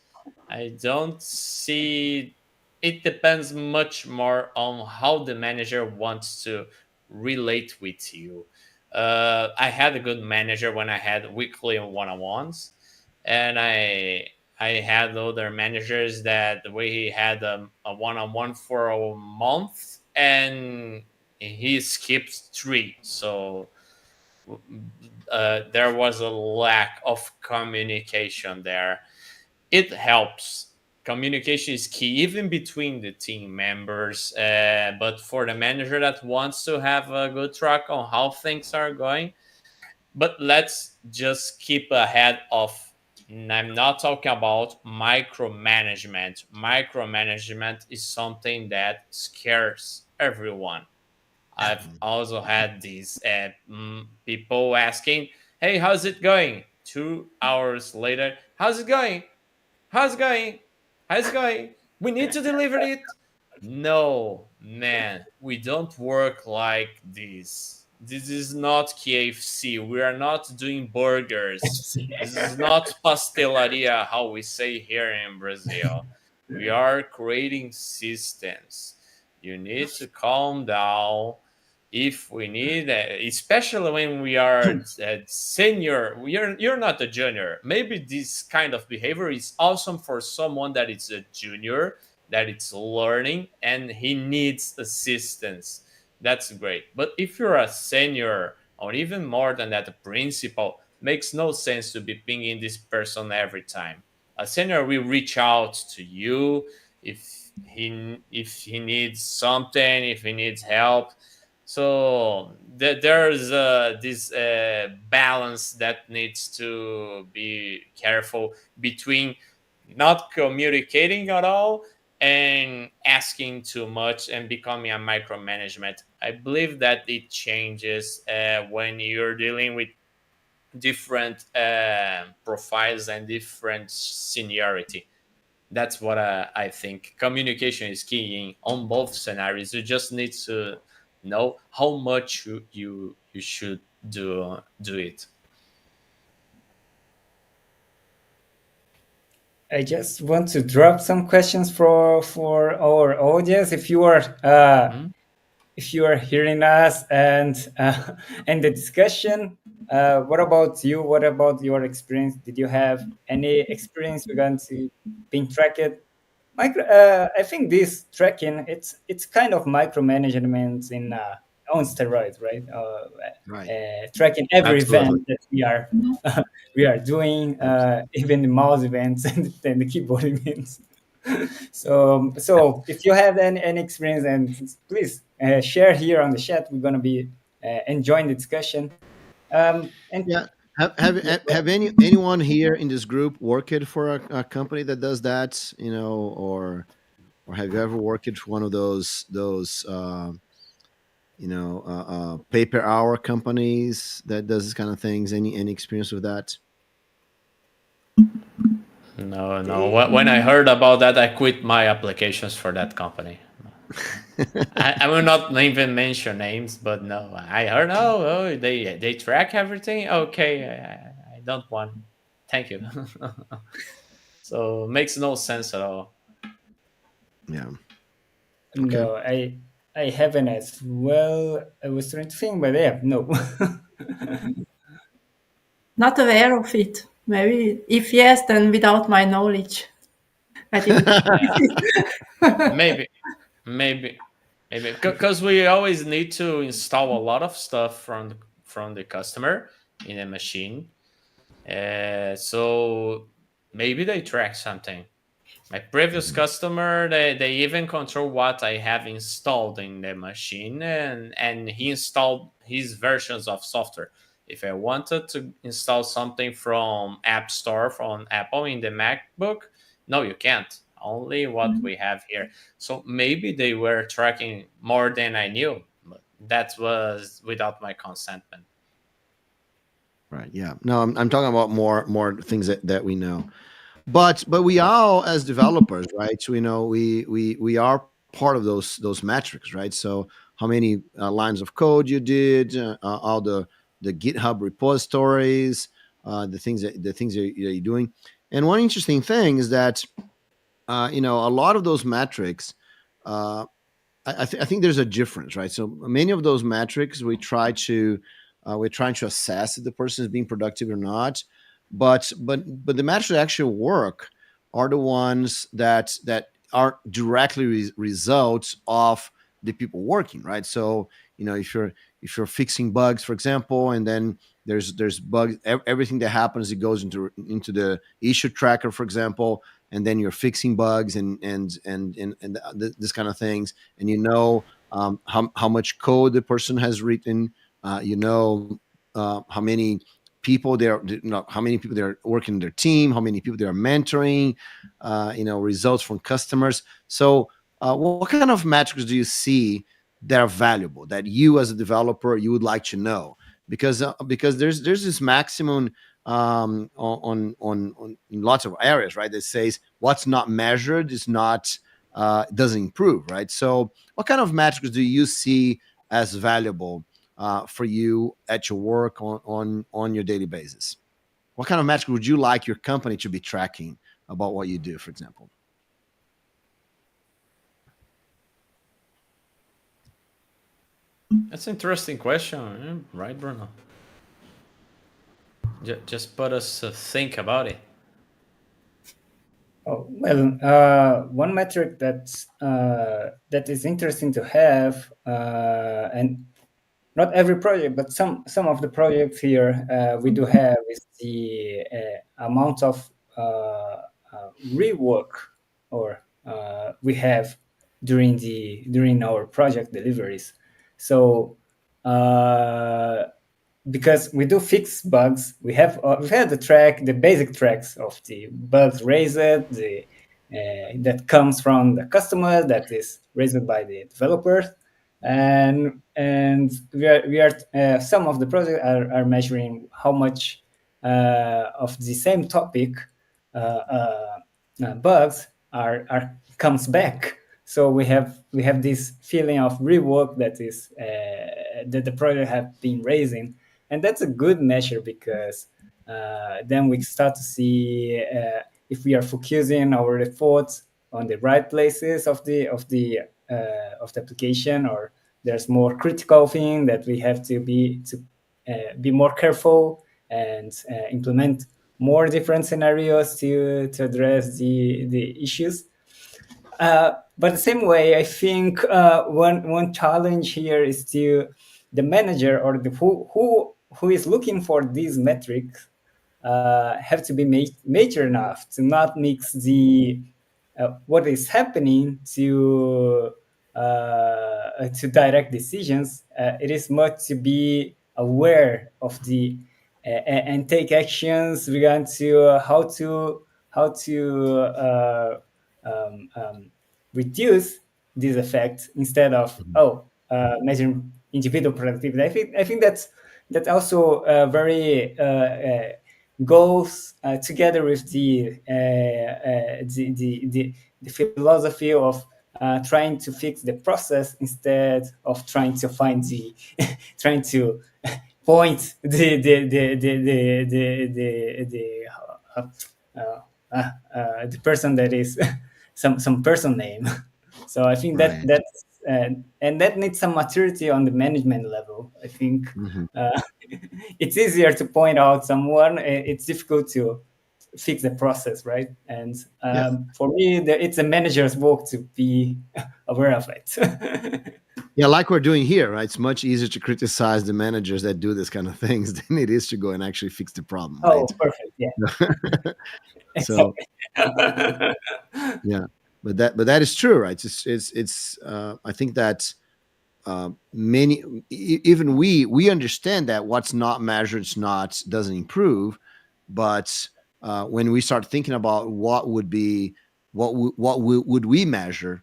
I don't see it depends much more on how the manager wants to relate with you. I had a good manager when I had weekly one-on-ones, and I had other managers that the way he had a one-on-one for a month and he skipped three. So there was a lack of communication there. It helps. Communication is key, even between the team members. But for the manager that wants to have a good track on how things are going, but let's just keep ahead of. I'm not talking about micromanagement. Micromanagement is something that scares everyone. I've also had these people asking, "Hey, how's it going?" 2 hours later, "How's it going? How's it going? How's it going? We need to deliver it." No, man, we don't work like this. This is not KFC. We are not doing burgers. This is not pastelaria, how we say here in Brazil. We are creating systems. You need to calm down. If we need, especially when we are senior, you're not a junior. Maybe this kind of behavior is awesome for someone that is a junior, that it's learning and he needs assistance. That's great. But if you're a senior or even more than that, a principal, makes no sense to be pinging this person every time. A senior will reach out to you if he needs something, if he needs help. So there's this balance that needs to be careful between not communicating at all and asking too much and becoming a micromanagement. I believe that it changes when you're dealing with different profiles and different seniority. That's what I think. Communication is key on both scenarios. You just need to know how much you should do it. I just want to drop some questions for our audience. Hmm? If you are hearing us and the discussion, what about you? What about your experience? Did you have any experience regarding to being tracked? I think this tracking it's kind of micromanagement in on steroids, right? Right. Tracking every Absolutely. event that we are doing, even the mouse events and the keyboard events. So if you have any experience, and please share here on the chat. We're gonna be enjoying the discussion. And Yeah. Have anyone here in this group worked for a company that does that? Or have you ever worked for one of those pay per hour companies that does this kind of things? Any experience with that? No, no. When I heard about that, I quit my applications for that company. I will not even mention names, but no, I heard. Oh, they track everything. Okay, I don't want. Thank you. So makes no sense at all. Yeah. Okay. no, I haven't as well. I was trying to think, but yeah, no. Not aware of it. Maybe if yes, then without my knowledge. I didn't. Maybe, maybe, maybe because we always need to install a lot of stuff from the customer in a machine. So maybe they track something. My previous Mhm. customer, they even control what I have installed in the machine, and he installed his versions of software. If I wanted to install something from App Store from Apple in the MacBook, no, you can't. Only what we have here. So maybe they were tracking more than I knew, but that was without my consentment. Right. Yeah. No, I'm talking about more things that we know. But we all as developers, right? So we are part of those metrics, right? So how many lines of code you did, all the GitHub repositories, the things that you're doing. And one interesting thing is that a lot of those metrics. I think there's a difference, right? So many of those metrics we're trying to assess if the person is being productive or not, but the metrics that actually work are the ones that are directly results of the people working, right? So if you're fixing bugs, for example, and then there's bugs, everything that happens it goes into the issue tracker, for example, and then you're fixing bugs and this kind of things, and how much code the person has written, how many people how many people they're working in their team, how many people they are mentoring, results from customers. So what kind of metrics do you see that are valuable that you as a developer you would like to know? Because there's this maximum on in lots of areas, right? That says what's not measured is not doesn't improve, right? So, what kind of metrics do you see as valuable for you at your work on your daily basis? What kind of metrics would you like your company to be tracking about what you do, for example? That's an interesting question, right, Bruno? Just put us to think about it. Oh, well, one metric that is interesting to have, and not every project, but some of the projects here we do have is the amount of rework or we have during our project deliveries. So because we do fix bugs, we have the basic tracks of the bugs raised, the that comes from the customer, that is raised by the developers, and we are some of the projects are measuring how much of the same topic bugs are comes back. So we have this feeling of rework that the project have been raising, and that's a good measure because then we start to see if we are focusing our efforts on the right places of the application, or there's more critical thing that we have to be more careful and implement more different scenarios to address the issues. But the same way, I think one challenge here is to the manager, or the who is looking for these metrics, have to be major enough to not mix the what is happening to direct decisions. It is much to be aware of the and take actions regarding to how to reduce this effect, instead of measuring individual productivity. I think that also very goes together with the philosophy of trying to fix the process instead of trying to find the trying to point uh, the person that is some person name. So I think that Right. that's and that needs some maturity on the management level. I think Hmm. uh, it's easier to point out someone. It's difficult to fix the process, right? And Yeah. for me, it's a manager's work to be aware of it. Yeah, like we're doing here, right? It's much easier to criticize the managers that do this kind of things than it is to go and actually fix the problem, Oh, right? perfect. Yeah, So exactly. yeah, but that is true, right? It's I think that many even we understand that what's not measured is not doesn't improve, but when we start thinking about what would be would we measure,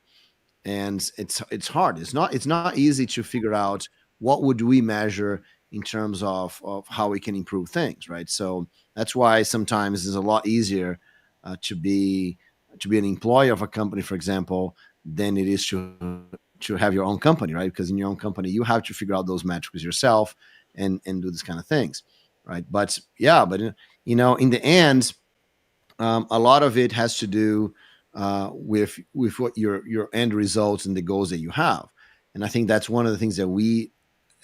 and it's hard. It's not easy to figure out what would we measure in terms of how we can improve things, right? So that's why sometimes it's a lot easier to be an employee of a company, for example, than it is to have your own company, right? Because in your own company you have to figure out those metrics yourself and do this kind of things, right? But yeah, but in the end, a lot of it has to do with what your end results and the goals that you have. And I think that's one of the things that we,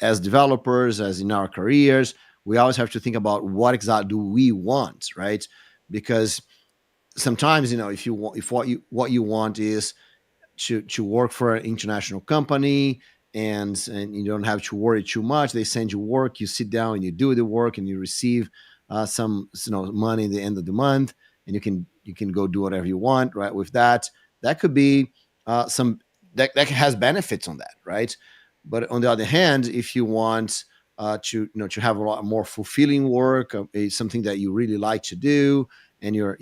as developers, as in our careers, we always have to think about what exactly do we want, right? Because sometimes, if you want, if what you want is to work for an international company, and you don't have to worry too much. They send you work, you sit down and you do the work, and you receive some money at the end of the month, and you can go do whatever you want, right? With that could be some that has benefits on that, right? But on the other hand, if you want to have a lot more fulfilling work, something that you really like to do, and you're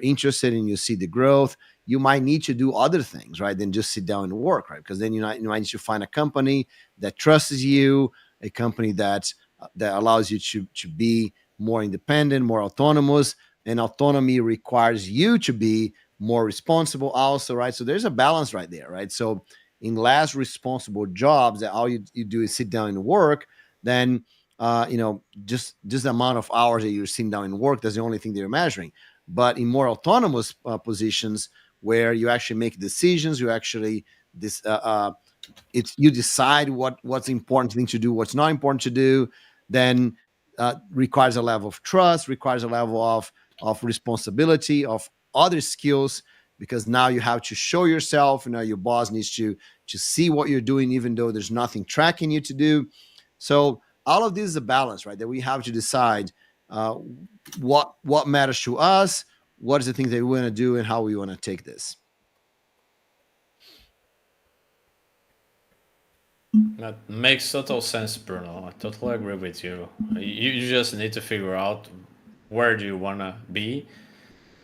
interested and you see the growth, you might need to do other things, right, than just sit down and work, right? Because then you might need to find a company that trusts you, a company that allows you to be more independent, more autonomous, and autonomy requires you to be more responsible also, right? So there's a balance right there, right? So in less responsible jobs that all you do is sit down and work, then just the amount of hours that you're sitting down and work, that's the only thing that you're measuring. But in more autonomous positions, where you actually make decisions, you actually this it's you decide what's important thing to do, what's not important to do, then requires a level of trust, requires a level of responsibility, of other skills, because now you have to show yourself. Your boss needs to see what you're doing, even though there's nothing tracking you to do. So all of this is a balance, right? That we have to decide uh, what matters to us, what is the thing that we want to do, and how we want to take this. That makes total sense, Bruno. I totally agree with you. You just need to figure out where do you want to be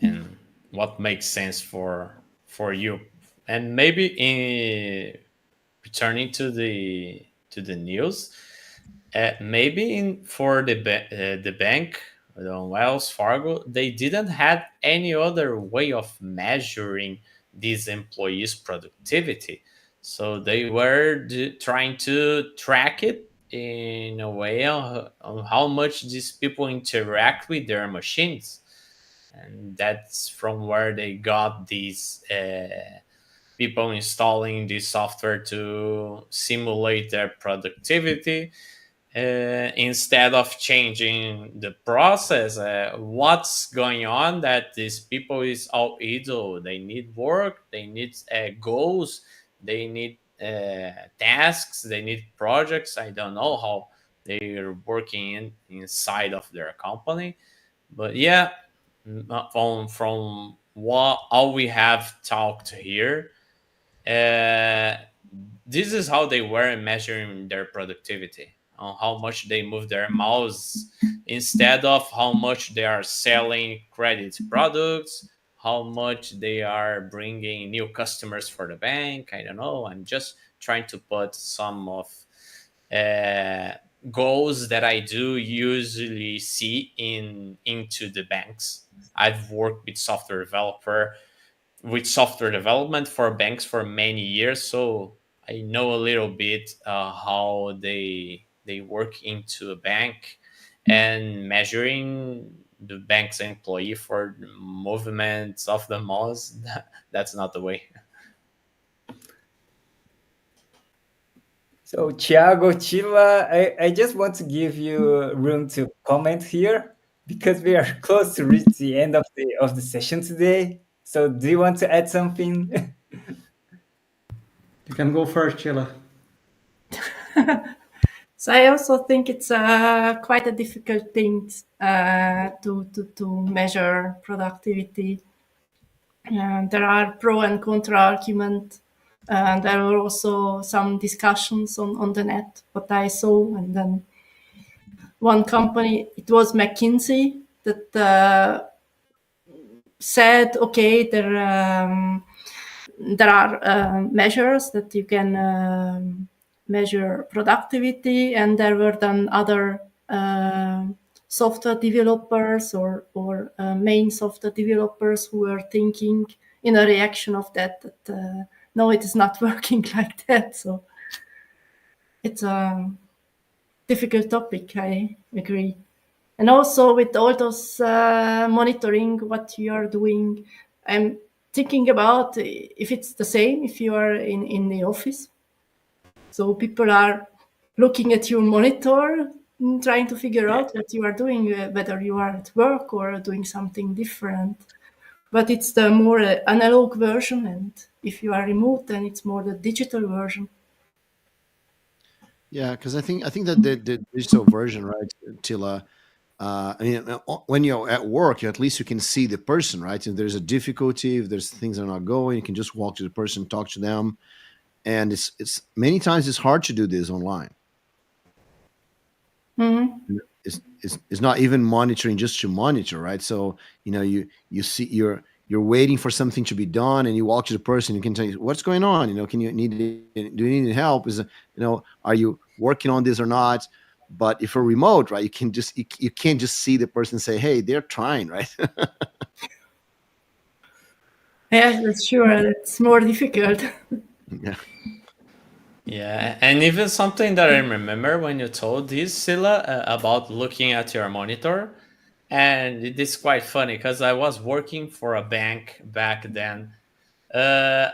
and what makes sense for you. And maybe in returning to the news, maybe for the bank, the Wells Fargo, they didn't have any other way of measuring these employees' productivity, so they were trying to track it in a way on how much these people interact with their machines. and that's from where they got these people installing this software to simulate their productivity instead of changing the process. What's going on that these people is all idle? They need work, they need goals, they need tasks, they need projects. I don't know how they're working inside of their company, but yeah, from what all we have talked here, uh, this is how they were measuring their productivity, on how much they move their mouse, instead of how much they are selling credit products, how much they are bringing new customers for the bank. I don't know, I'm just trying to put some of uh, goals that I do usually see into the banks. I've worked with software development for banks for many years, so I know a little bit how they work into a bank, and measuring the bank's employee for the movements of the mouse. That's not the way. So, Thiago, Chila, I just want to give you room to comment here because we are close to reach the end of the session today. So, do you want to add something? You can go first, Chilla. So I also think it's quite a difficult thing to measure productivity. There are pro and contra argument. There were also some discussions on the net, what I saw. And then one company, it was McKinsey, that said, okay, there are measures that you can measure productivity, and there were then other software developers or main software developers who were thinking in a reaction of that no, it is not working like that. So it's a difficult topic, I agree. And also with all those monitoring what you are doing, I'm thinking about if it's the same if you are in the office. So people are looking at your monitor, trying to figure out what you are doing, whether you are at work or doing something different. But it's the more analog version, and if you are remote, then it's more the digital version. Yeah, because I think that the digital version, right, Tila. I mean, when you're at work, at least you can see the person, right? If there's a difficulty, if there's things that are not going, you can just walk to the person, talk to them, and it's many times it's hard to do this online. Mhm. It's not even monitoring just to monitor, right? So you see you're waiting for something to be done, and you walk to the person, you can tell you what's going on. Can you need do you need help? Are you working on this or not? But if you're remote, right, you can't just see the person and say, hey, they're trying, right? Yeah, that's sure. It's more difficult. Yeah. Yeah, and even something that I remember when you told this, Silla, about looking at your monitor. And it is quite funny because I was working for a bank back then. Uh,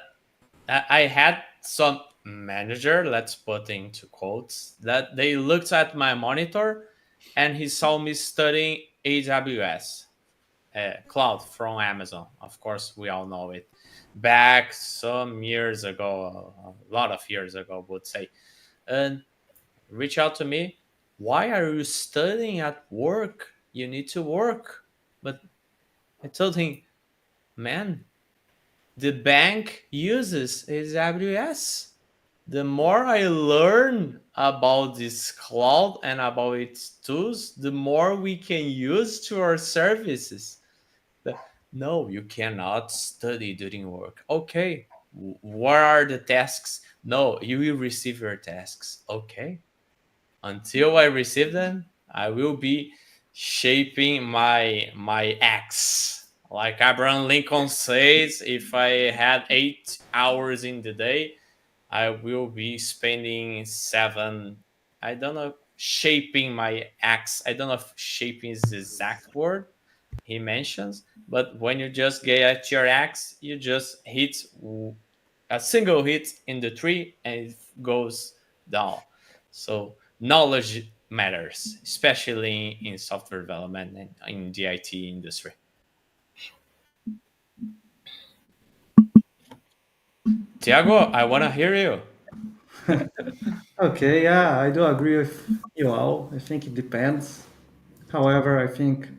I had some manager, let's put into quotes, that they looked at my monitor and he saw me studying AWS, cloud from Amazon. Of course, we all know it. Back some years ago, a lot of years ago, would say, and reach out to me. Why are you studying at work? You need to work. But I told him, man, the bank uses AWS. The more I learn about this cloud and about its tools, the more we can use to our services. No, you cannot study during work. Okay, what are the tasks? No, you will receive your tasks. Okay, until I receive them, I will be shaping my axe. Like Abraham Lincoln says, if I had 8 hours in the day, I will be spending seven. I don't know, shaping my axe. I don't know if shaping is the exact word, he mentions. But when you just get your axe, you just hit a single hit in the tree and it goes down. So knowledge matters, especially in software development and in the IT industry. Tiago, I want to hear you. Okay, yeah, I do agree with you all. I think it depends. However, I think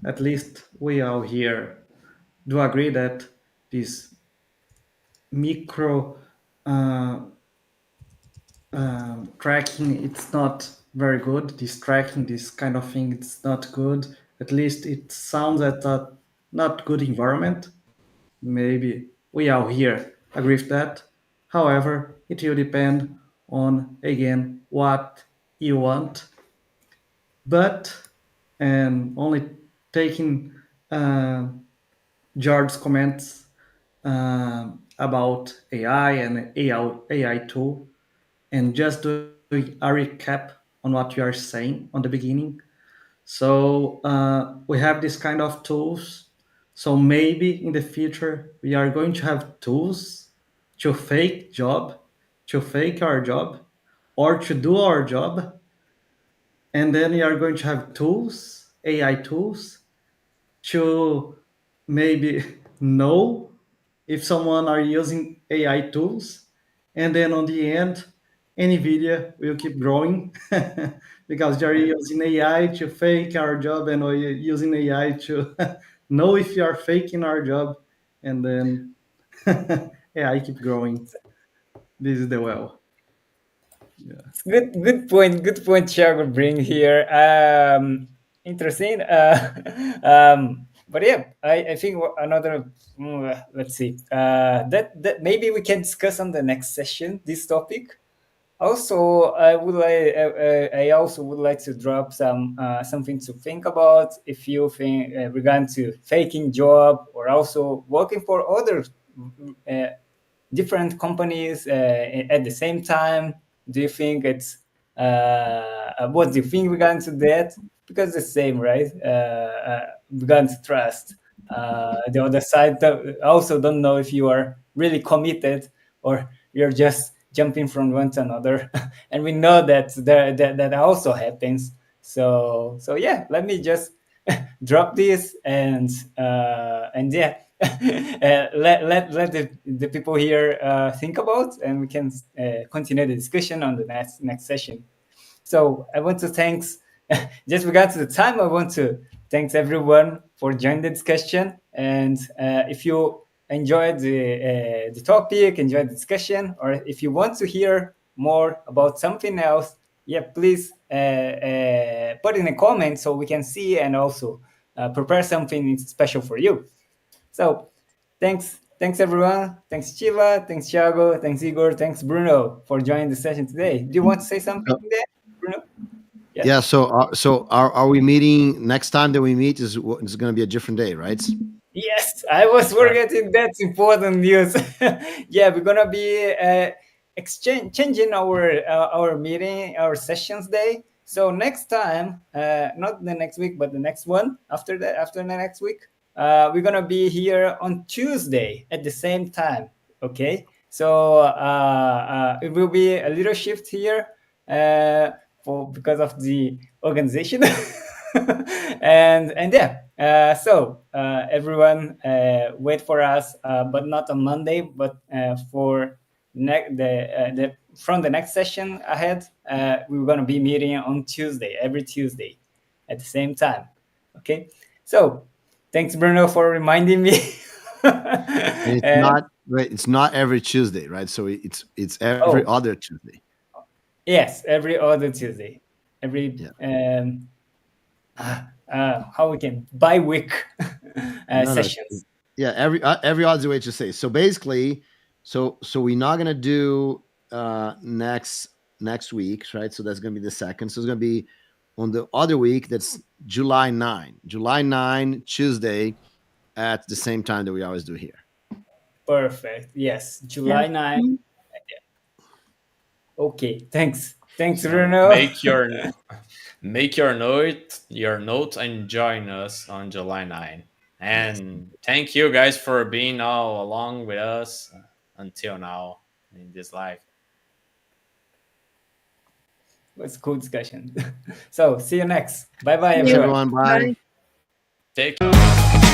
at least we all here do agree that this micro uh, tracking it's not very good. This tracking, this kind of thing, it's not good. At least it sounds at a not good environment. Maybe we all here agree with that. However, it will depend on again what you want. But and only taking uh, George's comments about AI and AI tool, and just doing a recap on what you are saying on the beginning. So we have this kind of tools. So maybe in the future we are going to have tools to fake job, to fake our job, or to do our job, and then we are going to have tools, AI tools, to maybe know if someone are using AI tools, and then on the end, NVIDIA will keep growing because they're using AI to fake our job, and we're using AI to know if you are faking our job, and then AI keep growing. This is the well. Yeah. Good point, Thiago bring here. Interesting. But yeah, I think another. Let's see. That maybe we can discuss on the next session this topic. Also, I also would like to drop something to think about if you think regarding to faking job or also working for other uh, different companies at the same time. Do you think it's what do you think regarding to that? Because the same, right? Regarding to trust. The other side also don't know if you are really committed or you're just jumping from one to another. And we know that that also happens. So yeah, let me just drop this and yeah, let the people here think about, and we can continue the discussion on the next session. So I want to thanks just regard to the time. I want to thanks everyone for joining the discussion. And if you enjoyed the topic, enjoyed the discussion, or if you want to hear more about something else, yeah, please put in a comment so we can see and also prepare something special for you. So thanks everyone. Thanks Chiva. Thanks Thiago. Thanks Igor. Thanks Bruno for joining the session today. Do you want to say something there, Bruno? Yeah. Yeah. So are we meeting next time that we meet is going to be a different day, right? Yes, I was Right. forgetting that's important news. Yeah, we're gonna be changing our meeting, our sessions day. So next time, not the next week, but the next one after the next week, we're gonna be here on Tuesday at the same time. Okay, so it will be a little shift here for because of the organization. And yeah, so everyone wait for us, but not on Monday, but for the from the next session ahead, we're going to be meeting on Tuesday, every Tuesday at the same time. Okay, so thanks Bruno for reminding me. And it's uh, not right. It's not every Tuesday, right? So it's every oh other Tuesday. yes, every other Tuesday, every Yeah. how we can bi-week No, no. sessions. Yeah. Every other way to say. So basically, so we're not gonna do next week, right? So that's gonna be the second. So it's gonna be on the other week. That's July 9. July 9 Tuesday at the same time that we always do here. Perfect. Yes, Yeah. July 9. Okay, thanks. Thanks, So Bruno. make your note and join us on July 9. And thank you guys for being all along with us until now in this live. It was a cool discussion. So see you next. Bye bye, See Thanks, you. everyone. everyone. Bye. Bye. Take